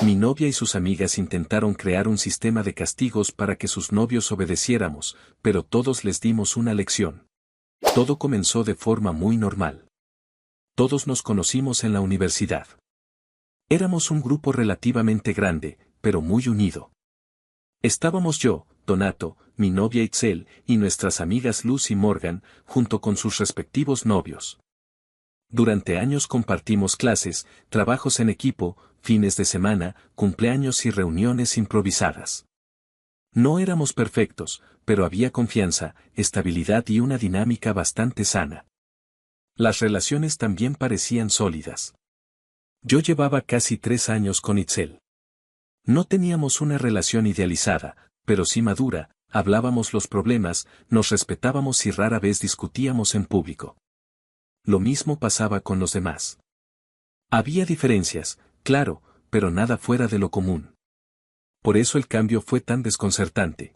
Mi novia y sus amigas intentaron crear un sistema de castigos para que sus novios obedeciéramos, pero todos les dimos una lección. Todo comenzó de forma muy normal. Todos nos conocimos en la universidad. Éramos un grupo relativamente grande, pero muy unido. Estábamos yo, Donato, mi novia Itzel, y nuestras amigas Luz y Morgan, junto con sus respectivos novios. Durante años compartimos clases, trabajos en equipo, fines de semana, cumpleaños y reuniones improvisadas. No éramos perfectos, pero había confianza, estabilidad y una dinámica bastante sana. Las relaciones también parecían sólidas. Yo llevaba casi 3 años con Itzel. No teníamos una relación idealizada, pero sí madura, hablábamos los problemas, nos respetábamos y rara vez discutíamos en público. Lo mismo pasaba con los demás. Había diferencias, claro, pero nada fuera de lo común. Por eso el cambio fue tan desconcertante.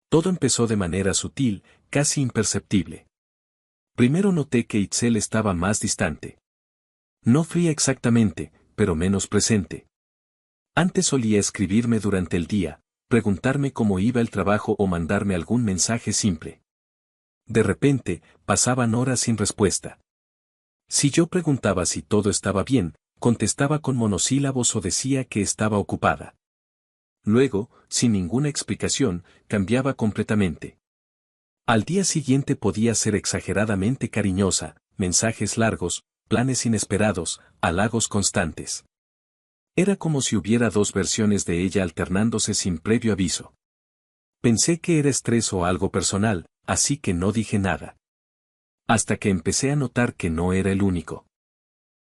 Todo empezó de manera sutil, casi imperceptible. Primero noté que Itzel estaba más distante. No fría exactamente, pero menos presente. Antes solía escribirme durante el día, preguntarme cómo iba el trabajo o mandarme algún mensaje simple. De repente, pasaban horas sin respuesta. Si yo preguntaba si todo estaba bien, contestaba con monosílabos o decía que estaba ocupada. Luego, sin ninguna explicación, cambiaba completamente. Al día siguiente podía ser exageradamente cariñosa, mensajes largos, planes inesperados, halagos constantes. Era como si hubiera 2 versiones de ella alternándose sin previo aviso. Pensé que era estrés o algo personal, así que no dije nada. Hasta que empecé a notar que no era el único.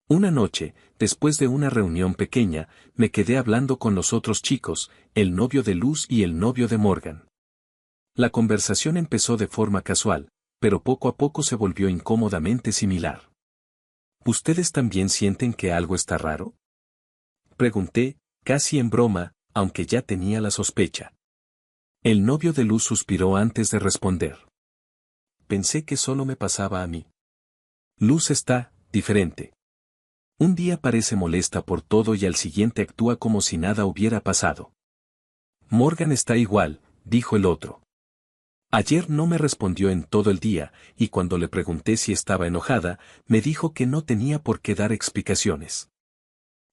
Una noche, después de una reunión pequeña, me quedé hablando con los otros chicos, el novio de Luz y el novio de Morgan. La conversación empezó de forma casual, pero poco a poco se volvió incómodamente similar. ¿Ustedes también sienten que algo está raro?, pregunté, casi en broma, aunque ya tenía la sospecha. El novio de Luz suspiró antes de responder. Pensé que solo me pasaba a mí. Luz está diferente. Un día parece molesta por todo y al siguiente actúa como si nada hubiera pasado. Morgan está igual, dijo el otro. Ayer no me respondió en todo el día, y cuando le pregunté si estaba enojada, me dijo que no tenía por qué dar explicaciones.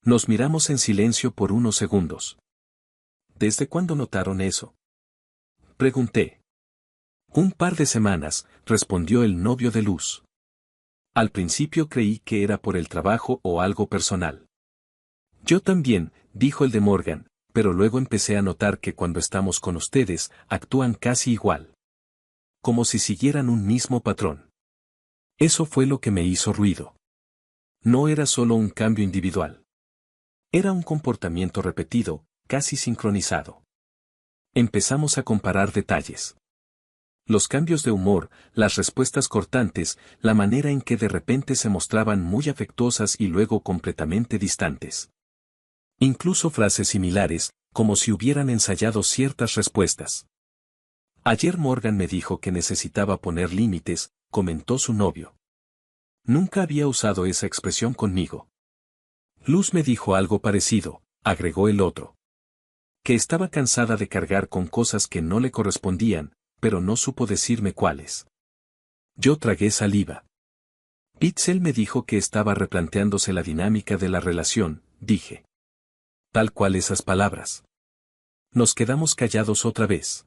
Nos miramos en silencio por unos segundos. ¿Desde cuándo notaron eso?, pregunté. Un par de semanas, respondió el novio de Luz. Al principio creí que era por el trabajo o algo personal. Yo también, dijo el de Morgan, pero luego empecé a notar que cuando estamos con ustedes, actúan casi igual. Como si siguieran un mismo patrón. Eso fue lo que me hizo ruido. No era solo un cambio individual. Era un comportamiento repetido, casi sincronizado. Empezamos a comparar detalles. Los cambios de humor, las respuestas cortantes, la manera en que de repente se mostraban muy afectuosas y luego completamente distantes. Incluso frases similares, como si hubieran ensayado ciertas respuestas. Ayer Morgan me dijo que necesitaba poner límites, comentó su novio. Nunca había usado esa expresión conmigo. Luz me dijo algo parecido, agregó el otro. Que estaba cansada de cargar con cosas que no le correspondían, pero no supo decirme cuáles. Yo tragué saliva. Itzel me dijo que estaba replanteándose la dinámica de la relación, dije. Tal cual esas palabras. Nos quedamos callados otra vez.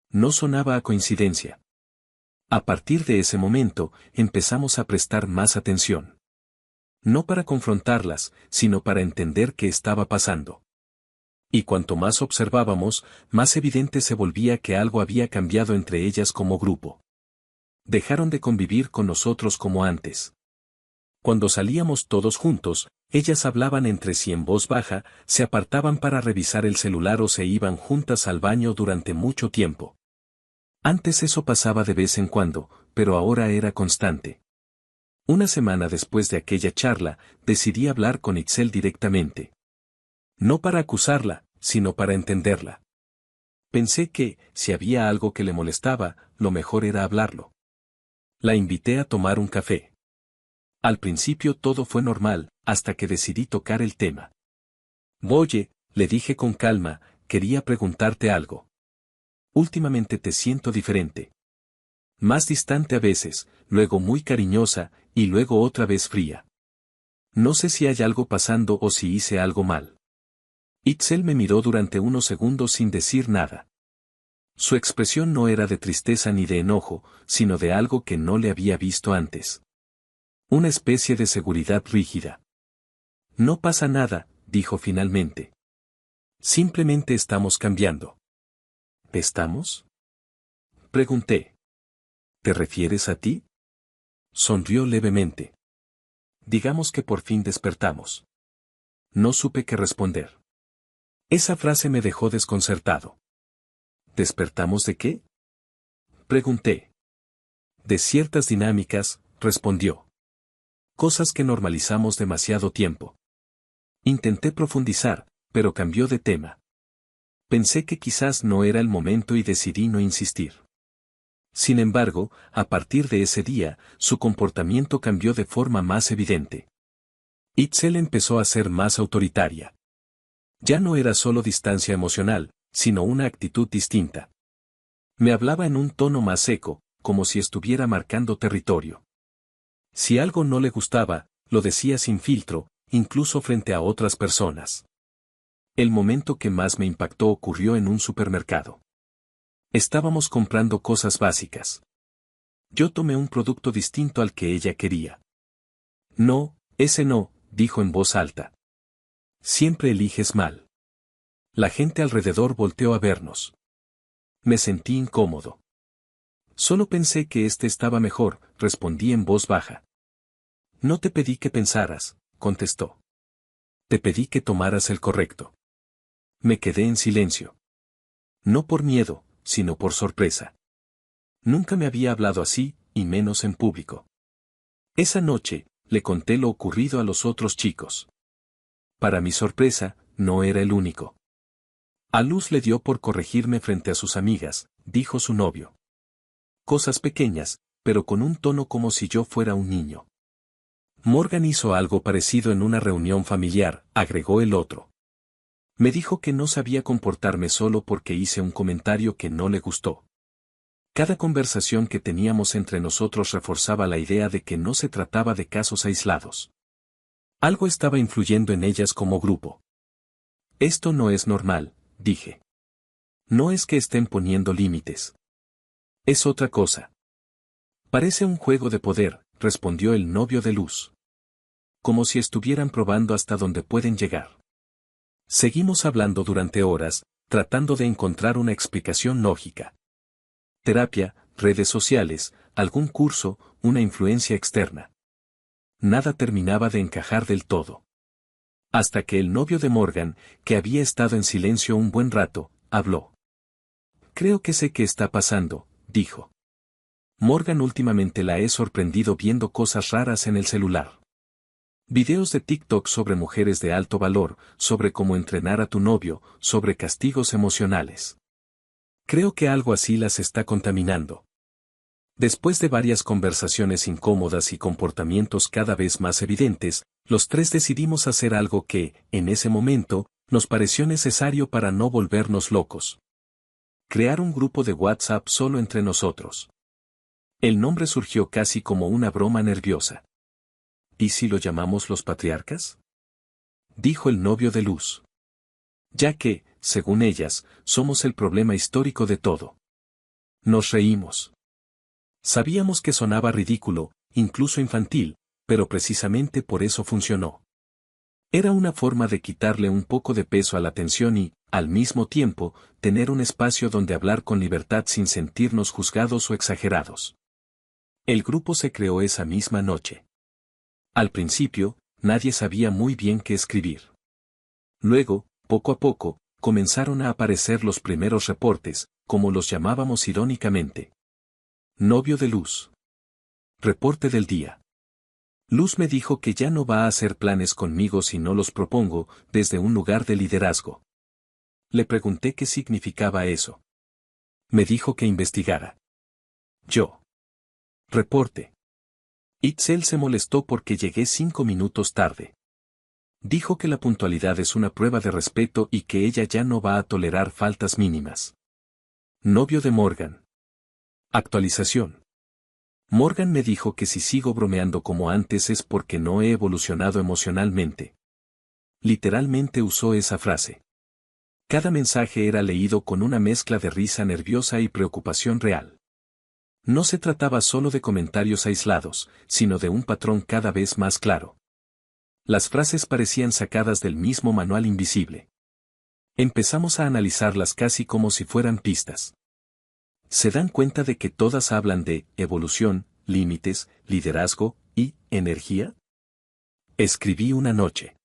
No sonaba a coincidencia. A partir de ese momento, empezamos a prestar más atención. No para confrontarlas, sino para entender qué estaba pasando. Y cuanto más observábamos, más evidente se volvía que algo había cambiado entre ellas como grupo. Dejaron de convivir con nosotros como antes. Cuando salíamos todos juntos, ellas hablaban entre sí en voz baja, se apartaban para revisar el celular o se iban juntas al baño durante mucho tiempo. Antes eso pasaba de vez en cuando, pero ahora era constante. Una semana después de aquella charla, decidí hablar con Itzel directamente. No para acusarla, sino para entenderla. Pensé que, si había algo que le molestaba, lo mejor era hablarlo. La invité a tomar un café. Al principio todo fue normal, hasta que decidí tocar el tema. Oye, le dije con calma, quería preguntarte algo. Últimamente te siento diferente. Más distante a veces, luego muy cariñosa, y luego otra vez fría. No sé si hay algo pasando o si hice algo mal. Itzel me miró durante unos segundos sin decir nada. Su expresión no era de tristeza ni de enojo, sino de algo que no le había visto antes. Una especie de seguridad rígida. No pasa nada, dijo finalmente. Simplemente estamos cambiando. ¿Estamos? Pregunté. ¿Te refieres a ti? Sonrió levemente. Digamos que por fin despertamos. No supe qué responder. Esa frase me dejó desconcertado. ¿Despertamos de qué? Pregunté. De ciertas dinámicas, respondió. Cosas que normalizamos demasiado tiempo. Intenté profundizar, pero cambió de tema. Pensé que quizás no era el momento y decidí no insistir. Sin embargo, a partir de ese día, su comportamiento cambió de forma más evidente. Itzel empezó a ser más autoritaria. Ya no era solo distancia emocional, sino una actitud distinta. Me hablaba en un tono más seco, como si estuviera marcando territorio. Si algo no le gustaba, lo decía sin filtro, incluso frente a otras personas. El momento que más me impactó ocurrió en un supermercado. Estábamos comprando cosas básicas. Yo tomé un producto distinto al que ella quería. No, ese no, dijo en voz alta. Siempre eliges mal. La gente alrededor volteó a vernos. Me sentí incómodo. Solo pensé que este estaba mejor, respondí en voz baja. No te pedí que pensaras, contestó. Te pedí que tomaras el correcto. Me quedé en silencio. No por miedo, sino por sorpresa. Nunca me había hablado así, y menos en público. Esa noche, le conté lo ocurrido a los otros chicos. Para mi sorpresa, no era el único. A Luz le dio por corregirme frente a sus amigas, dijo su novio. Cosas pequeñas, pero con un tono como si yo fuera un niño. Morgan hizo algo parecido en una reunión familiar, agregó el otro. Me dijo que no sabía comportarme solo porque hice un comentario que no le gustó. Cada conversación que teníamos entre nosotros reforzaba la idea de que no se trataba de casos aislados. Algo estaba influyendo en ellas como grupo. Esto no es normal, dije. No es que estén poniendo límites. Es otra cosa. Parece un juego de poder, respondió el novio de Luz. Como si estuvieran probando hasta dónde pueden llegar. Seguimos hablando durante horas, tratando de encontrar una explicación lógica. Terapia, redes sociales, algún curso, una influencia externa. Nada terminaba de encajar del todo. Hasta que el novio de Morgan, que había estado en silencio un buen rato, habló. Creo que sé qué está pasando, dijo. Morgan últimamente la he sorprendido viendo cosas raras en el celular. Videos de TikTok sobre mujeres de alto valor, sobre cómo entrenar a tu novio, sobre castigos emocionales. Creo que algo así las está contaminando. Después de varias conversaciones incómodas y comportamientos cada vez más evidentes, los tres decidimos hacer algo que, en ese momento, nos pareció necesario para no volvernos locos. Crear un grupo de WhatsApp solo entre nosotros. El nombre surgió casi como una broma nerviosa. ¿Y si lo llamamos los patriarcas? Dijo el novio de Luz. Ya que, según ellas, somos el problema histórico de todo. Nos reímos. Sabíamos que sonaba ridículo, incluso infantil, pero precisamente por eso funcionó. Era una forma de quitarle un poco de peso a la tensión y, al mismo tiempo, tener un espacio donde hablar con libertad sin sentirnos juzgados o exagerados. El grupo se creó esa misma noche. Al principio, nadie sabía muy bien qué escribir. Luego, poco a poco, comenzaron a aparecer los primeros reportes, como los llamábamos irónicamente. Novio de Luz. Reporte del día. Luz me dijo que ya no va a hacer planes conmigo si no los propongo, desde un lugar de liderazgo. Le pregunté qué significaba eso. Me dijo que investigara. Yo. Reporte. Itzel se molestó porque llegué 5 minutos tarde. Dijo que la puntualidad es una prueba de respeto y que ella ya no va a tolerar faltas mínimas. Novio de Morgan. Actualización. Morgan me dijo que si sigo bromeando como antes es porque no he evolucionado emocionalmente. Literalmente usó esa frase. Cada mensaje era leído con una mezcla de risa nerviosa y preocupación real. No se trataba solo de comentarios aislados, sino de un patrón cada vez más claro. Las frases parecían sacadas del mismo manual invisible. Empezamos a analizarlas casi como si fueran pistas. ¿Se dan cuenta de que todas hablan de evolución, límites, liderazgo y energía? Escribí una noche.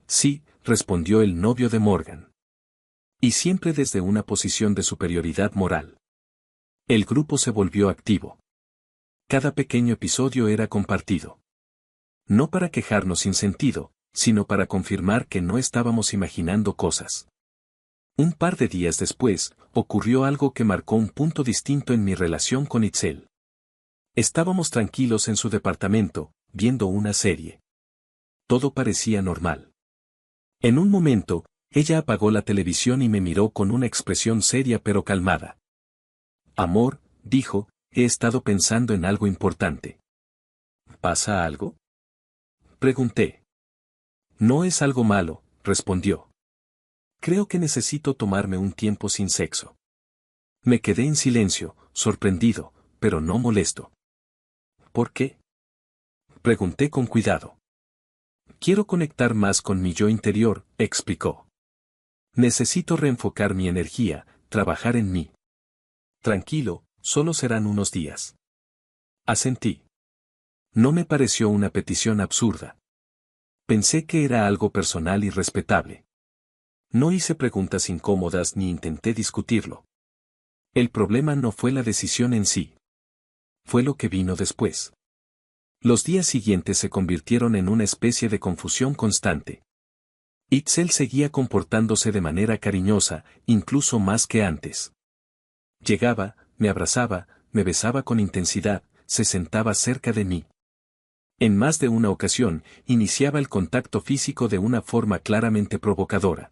Sí, respondió el novio de Morgan. Y siempre desde una posición de superioridad moral. El grupo se volvió activo. Cada pequeño episodio era compartido. No para quejarnos sin sentido, sino para confirmar que no estábamos imaginando cosas. Un par de días después, ocurrió algo que marcó un punto distinto en mi relación con Itzel. Estábamos tranquilos en su departamento, viendo una serie. Todo parecía normal. En un momento, ella apagó la televisión y me miró con una expresión seria pero calmada. Amor, dijo, he estado pensando en algo importante. ¿Pasa algo? Pregunté. No es algo malo, respondió. Creo que necesito tomarme un tiempo sin sexo. Me quedé en silencio, sorprendido, pero no molesto. ¿Por qué? Pregunté con cuidado. Quiero conectar más con mi yo interior, explicó. Necesito reenfocar mi energía, trabajar en mí. Tranquilo, solo serán unos días. Asentí. No me pareció una petición absurda. Pensé que era algo personal y respetable. No hice preguntas incómodas ni intenté discutirlo. El problema no fue la decisión en sí. Fue lo que vino después. Los días siguientes se convirtieron en una especie de confusión constante. Itzel seguía comportándose de manera cariñosa, incluso más que antes. Llegaba, me abrazaba, me besaba con intensidad, se sentaba cerca de mí. En más de una ocasión, iniciaba el contacto físico de una forma claramente provocadora.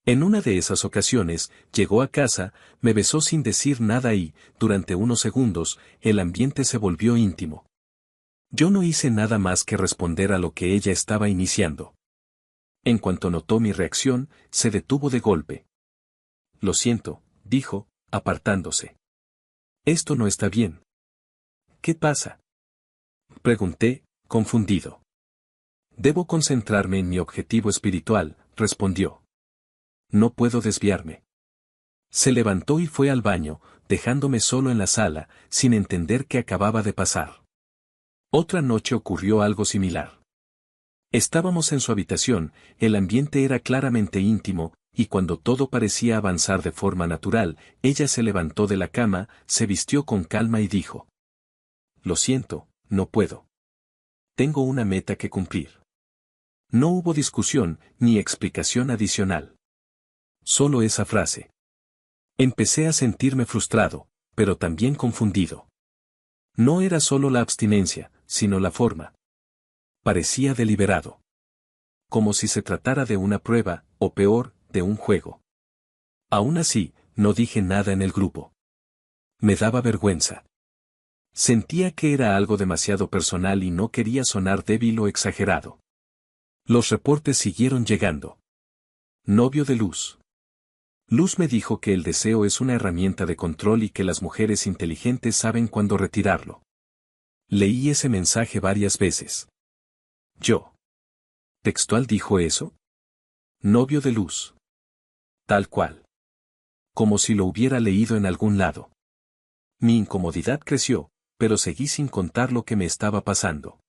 En una de esas ocasiones, llegó a casa, me besó sin decir nada y, durante unos segundos, el ambiente se volvió íntimo. Yo no hice nada más que responder a lo que ella estaba iniciando. En cuanto notó mi reacción, se detuvo de golpe. Lo siento, dijo, apartándose. Esto no está bien. ¿Qué pasa? Pregunté, confundido. Debo concentrarme en mi objetivo espiritual, respondió. No puedo desviarme. Se levantó y fue al baño, dejándome solo en la sala, sin entender qué acababa de pasar. Otra noche ocurrió algo similar. Estábamos en su habitación, el ambiente era claramente íntimo, y cuando todo parecía avanzar de forma natural, ella se levantó de la cama, se vistió con calma y dijo: Lo siento, no puedo. Tengo una meta que cumplir. No hubo discusión, ni explicación adicional. Solo esa frase. Empecé a sentirme frustrado, pero también confundido. No era solo la abstinencia, sino la forma. Parecía deliberado. Como si se tratara de una prueba, o peor, de un juego. Aún así, no dije nada en el grupo. Me daba vergüenza. Sentía que era algo demasiado personal y no quería sonar débil o exagerado. Los reportes siguieron llegando. Novio de Luz. Luz me dijo que el deseo es una herramienta de control y que las mujeres inteligentes saben cuándo retirarlo. Leí ese mensaje varias veces. Yo. ¿Textual dijo eso? Novio de Luz. Tal cual. Como si lo hubiera leído en algún lado. Mi incomodidad creció, pero seguí sin contar lo que me estaba pasando.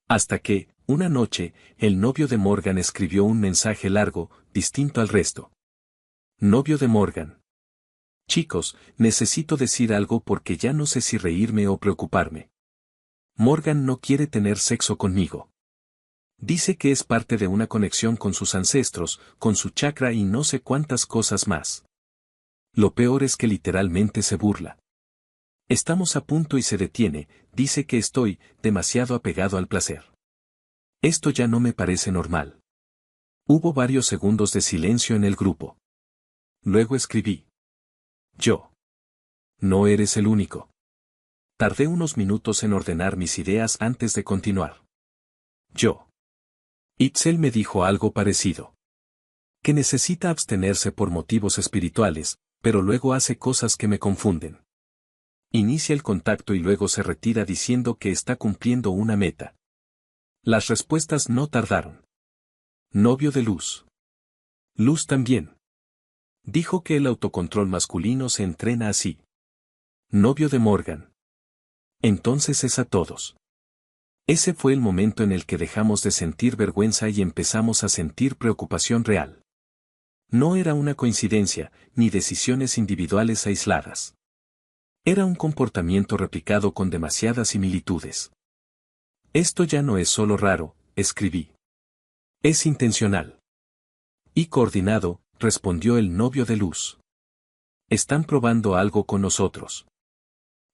Hasta que, una noche, el novio de Morgan escribió un mensaje largo, distinto al resto. Novio de Morgan. Chicos, necesito decir algo porque ya no sé si reírme o preocuparme. Morgan no quiere tener sexo conmigo. Dice que es parte de una conexión con sus ancestros, con su chakra y no sé cuántas cosas más. Lo peor es que literalmente se burla. Estamos a punto y se detiene, dice que estoy demasiado apegado al placer. Esto ya no me parece normal. Hubo varios segundos de silencio en el grupo. Luego escribí. Yo. No eres el único. Tardé unos minutos en ordenar mis ideas antes de continuar. Yo. Itzel me dijo algo parecido. Que necesita abstenerse por motivos espirituales, pero luego hace cosas que me confunden. Inicia el contacto y luego se retira diciendo que está cumpliendo una meta. Las respuestas no tardaron. Novio de Luz. Luz también. Dijo que el autocontrol masculino se entrena así. Novio de Morgan. Entonces es a todos. Ese fue el momento en el que dejamos de sentir vergüenza y empezamos a sentir preocupación real. No era una coincidencia, ni decisiones individuales aisladas. Era un comportamiento replicado con demasiadas similitudes. Esto ya no es solo raro, escribí. Es intencional. Y coordinado, respondió el novio de Luz. Están probando algo con nosotros.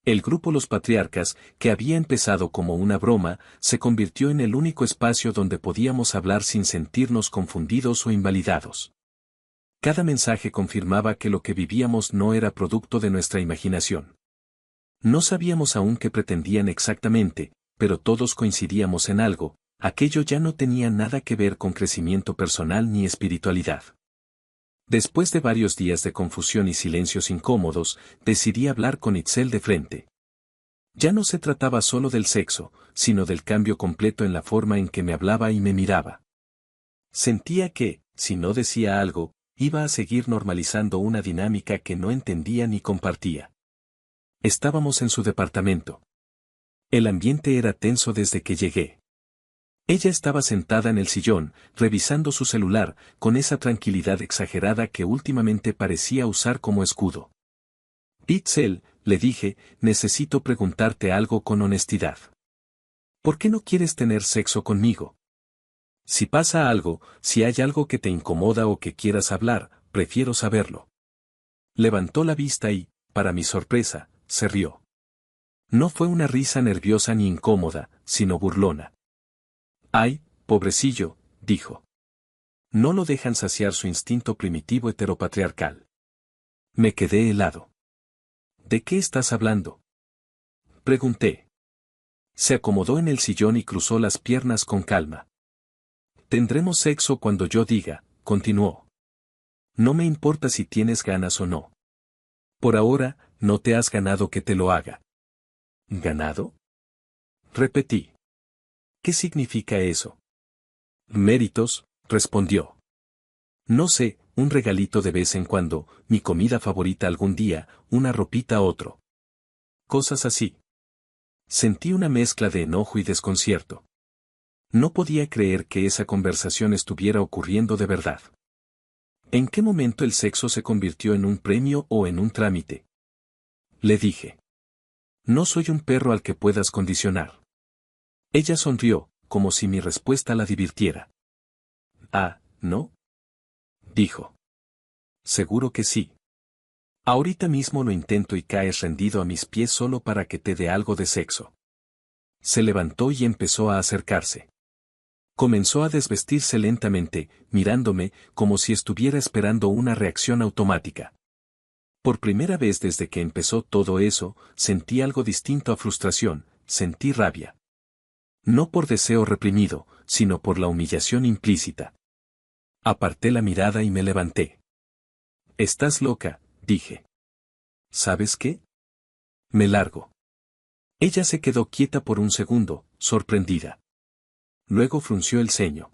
El grupo Los Patriarcas, que había empezado como una broma, se convirtió en el único espacio donde podíamos hablar sin sentirnos confundidos o invalidados. Cada mensaje confirmaba que lo que vivíamos no era producto de nuestra imaginación. No sabíamos aún qué pretendían exactamente, pero todos coincidíamos en algo, aquello ya no tenía nada que ver con crecimiento personal ni espiritualidad. Después de varios días de confusión y silencios incómodos, decidí hablar con Itzel de frente. Ya no se trataba solo del sexo, sino del cambio completo en la forma en que me hablaba y me miraba. Sentía que, si no decía algo, iba a seguir normalizando una dinámica que no entendía ni compartía. Estábamos en su departamento. El ambiente era tenso desde que llegué. Ella estaba sentada en el sillón, revisando su celular, con esa tranquilidad exagerada que últimamente parecía usar como escudo. Itzel, le dije, necesito preguntarte algo con honestidad. ¿Por qué no quieres tener sexo conmigo? Si pasa algo, si hay algo que te incomoda o que quieras hablar, prefiero saberlo. Levantó la vista y, para mi sorpresa, se rió. No fue una risa nerviosa ni incómoda, sino burlona. Ay, pobrecillo, dijo. No lo dejan saciar su instinto primitivo heteropatriarcal. Me quedé helado. ¿De qué estás hablando? Pregunté. Se acomodó en el sillón y cruzó las piernas con calma. Tendremos sexo cuando yo diga, continuó. No me importa si tienes ganas o no. Por ahora, no te has ganado que te lo haga. ¿Ganado? Repetí. ¿Qué significa eso? Méritos, respondió. No sé, un regalito de vez en cuando, mi comida favorita algún día, una ropita otro. Cosas así. Sentí una mezcla de enojo y desconcierto. No podía creer que esa conversación estuviera ocurriendo de verdad. ¿En qué momento el sexo se convirtió en un premio o en un trámite? Le dije. No soy un perro al que puedas condicionar. Ella sonrió, como si mi respuesta la divirtiera. Ah, ¿no? Dijo. Seguro que sí. Ahorita mismo lo intento y caes rendido a mis pies solo para que te dé algo de sexo. Se levantó y empezó a acercarse. Comenzó a desvestirse lentamente, mirándome, como si estuviera esperando una reacción automática. Por primera vez desde que empezó todo eso, sentí algo distinto a frustración, sentí rabia. No por deseo reprimido, sino por la humillación implícita. Aparté la mirada y me levanté. Estás loca, dije. ¿Sabes qué? Me largo. Ella se quedó quieta por un segundo, sorprendida. Luego frunció el ceño.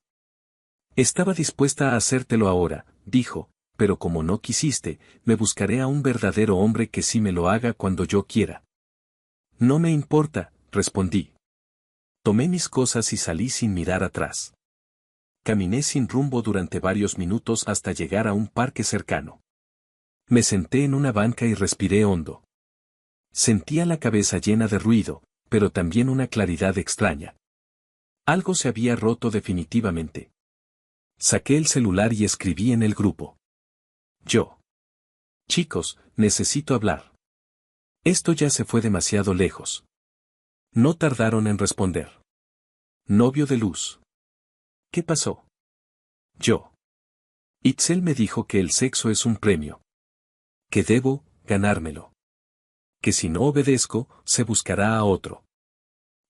Estaba dispuesta a hacértelo ahora, dijo, pero como no quisiste, me buscaré a un verdadero hombre que sí me lo haga cuando yo quiera. No me importa, respondí. Tomé mis cosas y salí sin mirar atrás. Caminé sin rumbo durante varios minutos hasta llegar a un parque cercano. Me senté en una banca y respiré hondo. Sentía la cabeza llena de ruido, pero también una claridad extraña. Algo se había roto definitivamente. Saqué el celular y escribí en el grupo. Yo. Chicos, necesito hablar. Esto ya se fue demasiado lejos. No tardaron en responder. Novio de Luz. ¿Qué pasó? Yo. Itzel me dijo que el sexo es un premio. Que debo ganármelo. Que si no obedezco, se buscará a otro.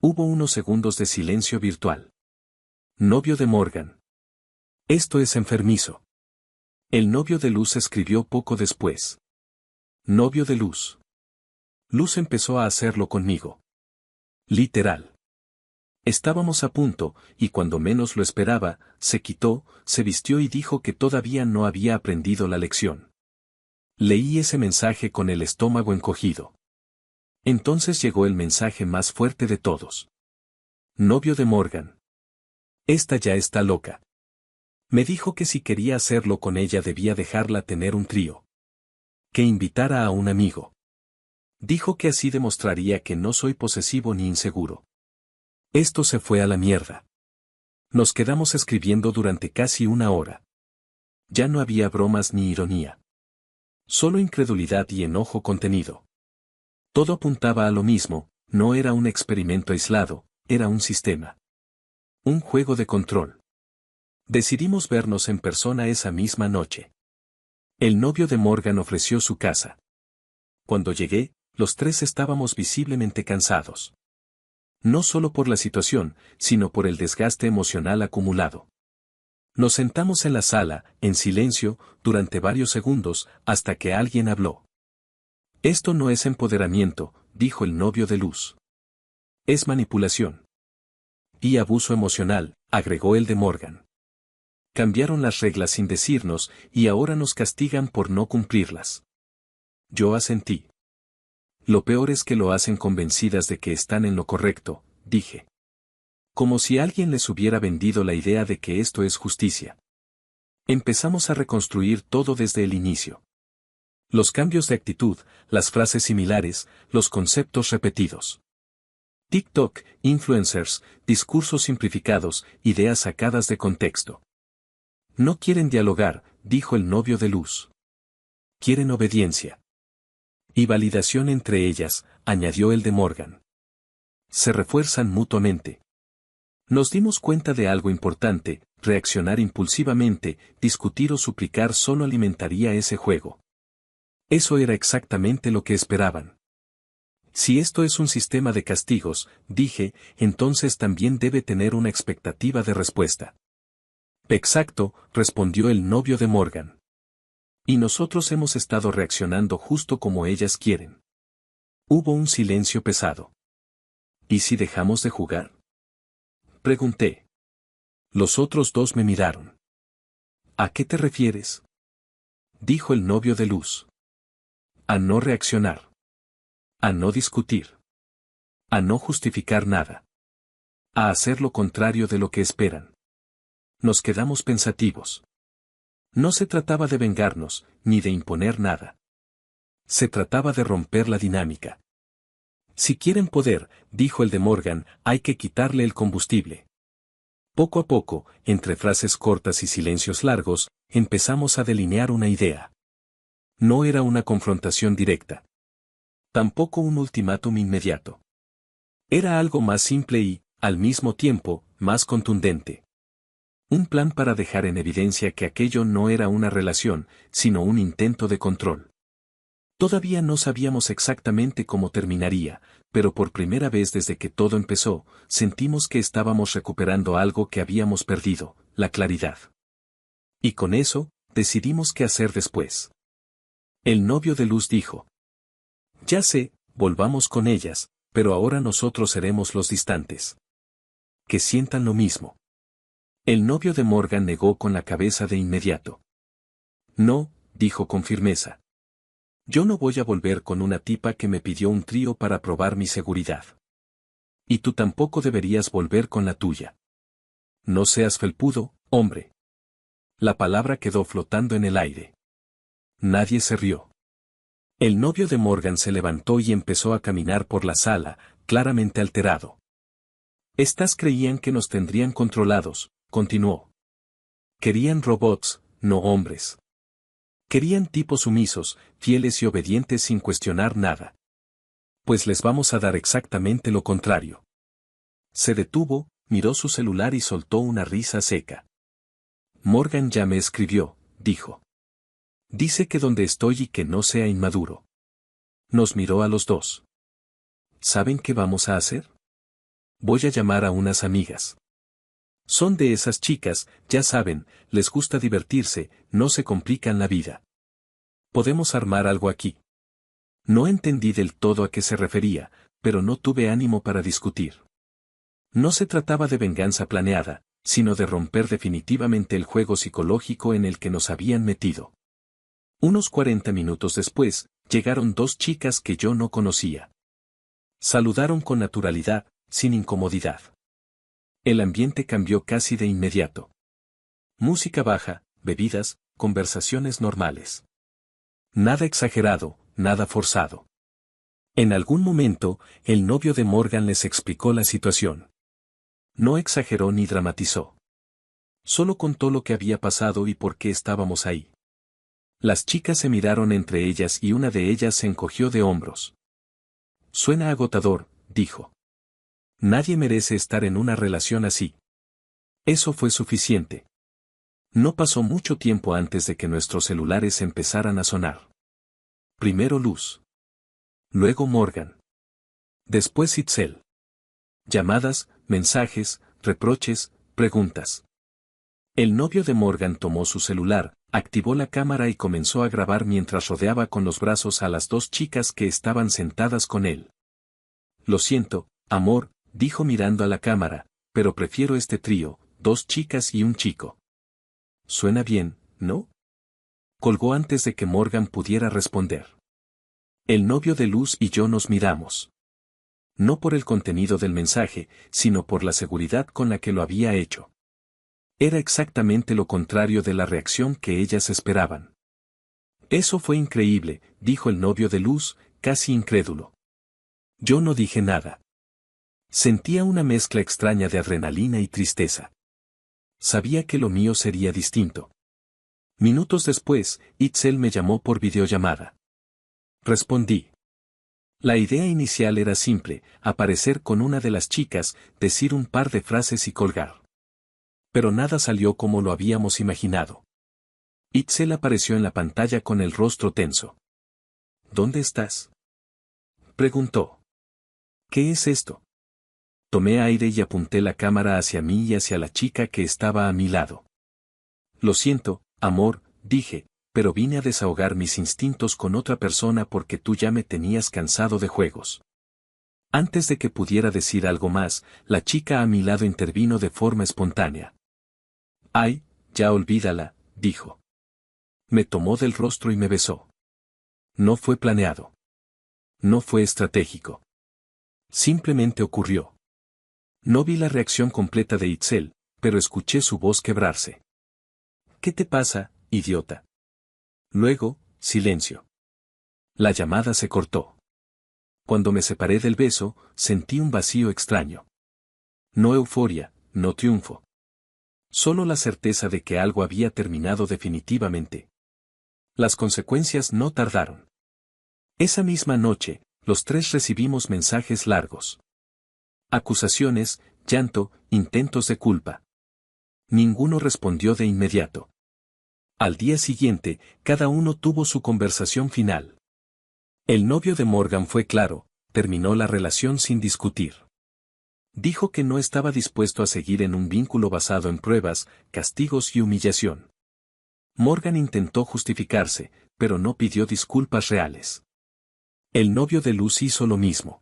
Hubo unos segundos de silencio virtual. Novio de Morgan. Esto es enfermizo. El novio de Luz escribió poco después. Novio de Luz. Luz empezó a hacerlo conmigo. Literal. Estábamos a punto, y cuando menos lo esperaba, se quitó, se vistió y dijo que todavía no había aprendido la lección. Leí ese mensaje con el estómago encogido. Entonces llegó el mensaje más fuerte de todos. Novio de Morgan. Esta ya está loca. Me dijo que si quería hacerlo con ella debía dejarla tener un trío. Que invitara a un amigo. Dijo que así demostraría que no soy posesivo ni inseguro. Esto se fue a la mierda. Nos quedamos escribiendo durante casi una hora. Ya no había bromas ni ironía. Solo incredulidad y enojo contenido. Todo apuntaba a lo mismo, no era un experimento aislado, era un sistema. Un juego de control. Decidimos vernos en persona esa misma noche. El novio de Morgan ofreció su casa. Cuando llegué, los tres estábamos visiblemente cansados. No solo por la situación, sino por el desgaste emocional acumulado. Nos sentamos en la sala, en silencio, durante varios segundos, hasta que alguien habló. Esto no es empoderamiento, dijo el novio de Luz. Es manipulación. Y abuso emocional, agregó el de Morgan. Cambiaron las reglas sin decirnos, y ahora nos castigan por no cumplirlas. Yo asentí. Lo peor es que lo hacen convencidas de que están en lo correcto, dije. Como si alguien les hubiera vendido la idea de que esto es justicia. Empezamos a reconstruir todo desde el inicio. Los cambios de actitud, las frases similares, los conceptos repetidos. TikTok, influencers, discursos simplificados, ideas sacadas de contexto. No quieren dialogar, dijo el novio de Luz. Quieren obediencia. Y validación entre ellas, añadió el de Morgan. Se refuerzan mutuamente. Nos dimos cuenta de algo importante, reaccionar impulsivamente, discutir o suplicar solo alimentaría ese juego. Eso era exactamente lo que esperaban. Si esto es un sistema de castigos, dije, entonces también debe tener una expectativa de respuesta. Exacto, respondió el novio de Morgan. Y nosotros hemos estado reaccionando justo como ellas quieren. Hubo un silencio pesado. ¿Y si dejamos de jugar? Pregunté. Los otros dos me miraron. ¿A qué te refieres? Dijo el novio de Luz. A no reaccionar. A no discutir. A no justificar nada. A hacer lo contrario de lo que esperan. Nos quedamos pensativos. No se trataba de vengarnos, ni de imponer nada. Se trataba de romper la dinámica. Si quieren poder, dijo el de Morgan, hay que quitarle el combustible. Poco a poco, entre frases cortas y silencios largos, empezamos a delinear una idea. No era una confrontación directa. Tampoco un ultimátum inmediato. Era algo más simple y, al mismo tiempo, más contundente. Un plan para dejar en evidencia que aquello no era una relación, sino un intento de control. Todavía no sabíamos exactamente cómo terminaría, pero por primera vez desde que todo empezó, sentimos que estábamos recuperando algo que habíamos perdido, la claridad. Y con eso, decidimos qué hacer después. El novio de Luz dijo. Ya sé, volvamos con ellas, pero ahora nosotros seremos los distantes. Que sientan lo mismo. El novio de Morgan negó con la cabeza de inmediato. No, dijo con firmeza. Yo no voy a volver con una tipa que me pidió un trío para probar mi seguridad. Y tú tampoco deberías volver con la tuya. No seas felpudo, hombre. La palabra quedó flotando en el aire. Nadie se rió. El novio de Morgan se levantó y empezó a caminar por la sala, claramente alterado. Estas creían que nos tendrían controlados, continuó. Querían robots, no hombres. Querían tipos sumisos, fieles y obedientes sin cuestionar nada. Pues les vamos a dar exactamente lo contrario. Se detuvo, miró su celular y soltó una risa seca. Morgan ya me escribió, dijo. Dice que donde estoy y que no sea inmaduro. Nos miró a los dos. ¿Saben qué vamos a hacer? Voy a llamar a unas amigas. Son de esas chicas, ya saben, les gusta divertirse, no se complican la vida. Podemos armar algo aquí. No entendí del todo a qué se refería, pero no tuve ánimo para discutir. No se trataba de venganza planeada, sino de romper definitivamente el juego psicológico en el que nos habían metido. Unos 40 minutos después, llegaron dos chicas que yo no conocía. Saludaron con naturalidad, sin incomodidad. El ambiente cambió casi de inmediato. Música baja, bebidas, conversaciones normales. Nada exagerado, nada forzado. En algún momento, el novio de Morgan les explicó la situación. No exageró ni dramatizó. Solo contó lo que había pasado y por qué estábamos ahí. Las chicas se miraron entre ellas y una de ellas se encogió de hombros. Suena agotador, dijo. Nadie merece estar en una relación así. Eso fue suficiente. No pasó mucho tiempo antes de que nuestros celulares empezaran a sonar. Primero Luz. Luego Morgan. Después Itzel. Llamadas, mensajes, reproches, preguntas. El novio de Morgan tomó su celular, activó la cámara y comenzó a grabar mientras rodeaba con los brazos a las dos chicas que estaban sentadas con él. Lo siento, amor, dijo mirando a la cámara, pero prefiero este trío, dos chicas y un chico. Suena bien, ¿no? Colgó antes de que Morgan pudiera responder. El novio de Luz y yo nos miramos. No por el contenido del mensaje, sino por la seguridad con la que lo había hecho. Era exactamente lo contrario de la reacción que ellas esperaban. Eso fue increíble, dijo el novio de Luz, casi incrédulo. Yo no dije nada. Sentía una mezcla extraña de adrenalina y tristeza. Sabía que lo mío sería distinto. Minutos después, Itzel me llamó por videollamada. Respondí. La idea inicial era simple, aparecer con una de las chicas, decir un par de frases y colgar. Pero nada salió como lo habíamos imaginado. Itzel apareció en la pantalla con el rostro tenso. ¿Dónde estás? Preguntó. ¿Qué es esto? Tomé aire y apunté la cámara hacia mí y hacia la chica que estaba a mi lado. Lo siento, amor, dije, pero vine a desahogar mis instintos con otra persona porque tú ya me tenías cansado de juegos. Antes de que pudiera decir algo más, la chica a mi lado intervino de forma espontánea. Ay, ya olvídala, dijo. Me tomó del rostro y me besó. No fue planeado. No fue estratégico. Simplemente ocurrió. No vi la reacción completa de Itzel, pero escuché su voz quebrarse. ¿Qué te pasa, idiota? Luego, silencio. La llamada se cortó. Cuando me separé del beso, sentí un vacío extraño. No euforia, no triunfo. Solo la certeza de que algo había terminado definitivamente. Las consecuencias no tardaron. Esa misma noche, los tres recibimos mensajes largos. Acusaciones, llanto, intentos de culpa. Ninguno respondió de inmediato. Al día siguiente, cada uno tuvo su conversación final. El novio de Morgan fue claro, terminó la relación sin discutir. Dijo que no estaba dispuesto a seguir en un vínculo basado en pruebas, castigos y humillación. Morgan intentó justificarse, pero no pidió disculpas reales. El novio de Luz hizo lo mismo.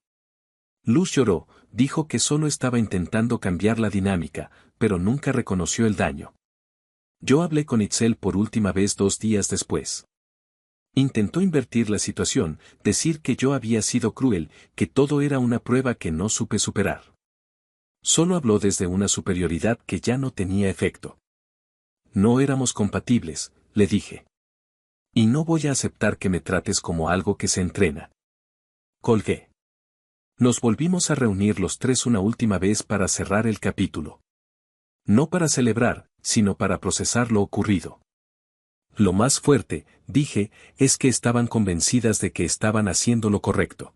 Luz lloró, dijo que solo estaba intentando cambiar la dinámica, pero nunca reconoció el daño. Yo hablé con Itzel por última vez 2 días después. Intentó invertir la situación, decir que yo había sido cruel, que todo era una prueba que no supe superar. Solo habló desde una superioridad que ya no tenía efecto. No éramos compatibles, le dije. Y no voy a aceptar que me trates como algo que se entrena. Colgué. Nos volvimos a reunir los tres una última vez para cerrar el capítulo. No para celebrar, sino para procesar lo ocurrido. Lo más fuerte, dije, es que estaban convencidas de que estaban haciendo lo correcto.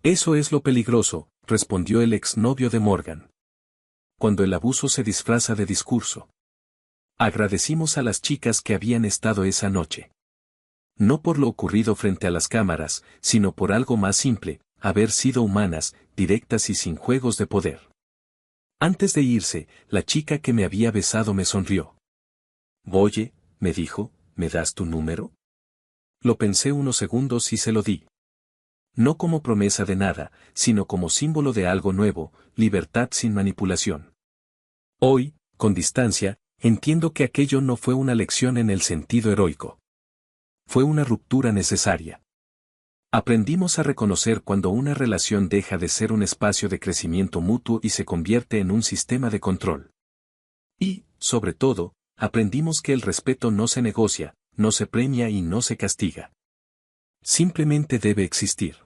Eso es lo peligroso, respondió el exnovio de Morgan. cuando el abuso se disfraza de discurso. Agradecimos a las chicas que habían estado esa noche. No por lo ocurrido frente a las cámaras, sino por algo más simple, haber sido humanas, directas y sin juegos de poder. Antes de irse, la chica que me había besado me sonrió. Oye, me dijo, ¿me das tu número? Lo pensé unos segundos y se lo di. No como promesa de nada, sino como símbolo de algo nuevo, libertad sin manipulación. Hoy, con distancia, entiendo que aquello no fue una lección en el sentido heroico. Fue una ruptura necesaria. Aprendimos a reconocer cuando una relación deja de ser un espacio de crecimiento mutuo y se convierte en un sistema de control. Y, sobre todo, aprendimos que el respeto no se negocia, no se premia y no se castiga. Simplemente debe existir.